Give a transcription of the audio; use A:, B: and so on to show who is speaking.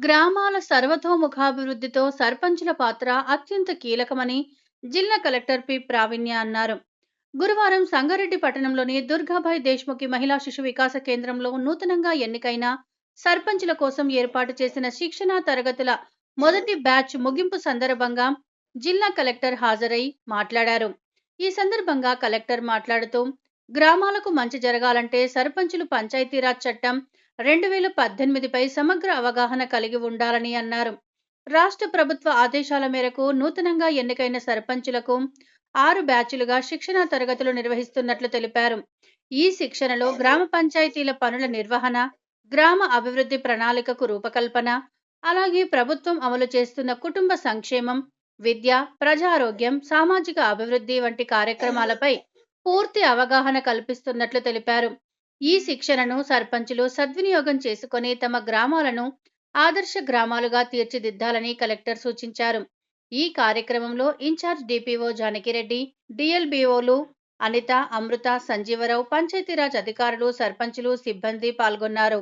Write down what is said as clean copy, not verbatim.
A: గ్రామాల సర్వతోముఖాభివృద్ధితో సర్పంచుల పాత్ర అత్యంత కీలకమని జిల్లా కలెక్టర్ పి ప్రావీణ్య అన్నారు. గురువారం సంగారెడ్డి పట్టణంలోని దుర్గాబాయ్ దేశ్ముఖి మహిళా శిశు వికాస కేంద్రంలో నూతనంగా ఎన్నికైన సర్పంచుల కోసం ఏర్పాటు చేసిన శిక్షణా తరగతుల మొదటి బ్యాచ్ ముగింపు సందర్భంగా జిల్లా కలెక్టర్ హాజరై మాట్లాడారు. ఈ సందర్భంగా కలెక్టర్ మాట్లాడుతూ, గ్రామాలకు మంచి జరగాలంటే సర్పంచులు పంచాయతీరాజ్ చట్టం 2018పై సమగ్ర అవగాహన కలిగి ఉండాలని అన్నారు. రాష్ట్ర ప్రభుత్వ ఆదేశాల మేరకు నూతనంగా ఎన్నికైన సర్పంచులకు 6 బ్యాచులుగా శిక్షణా తరగతులు నిర్వహిస్తున్నట్లు తెలిపారు. ఈ శిక్షణలో గ్రామ పంచాయతీల పనుల నిర్వహణ, గ్రామ అభివృద్ధి ప్రణాళికకు రూపకల్పన, అలాగే ప్రభుత్వం అమలు చేస్తున్న కుటుంబ సంక్షేమం, విద్య, ప్రజారోగ్యం, సామాజిక అభివృద్ధి వంటి కార్యక్రమాలపై పూర్తి అవగాహన కల్పిస్తున్నట్లు తెలిపారు. ఈ శిక్షణను సర్పంచులు సద్వినియోగం చేసుకొని తమ గ్రామాలను ఆదర్శ గ్రామాలుగా తీర్చిదిద్దాలని కలెక్టర్ సూచించారు. ఈ కార్యక్రమంలో ఇన్ఛార్జ్ డిపిఓ జానకిరెడ్డి, డిఎల్బిఓలు అనిత, అమృత, సంజీవరావు, పంచాయతీరాజ్ అధికారులు, సర్పంచులు, సిబ్బంది పాల్గొన్నారు.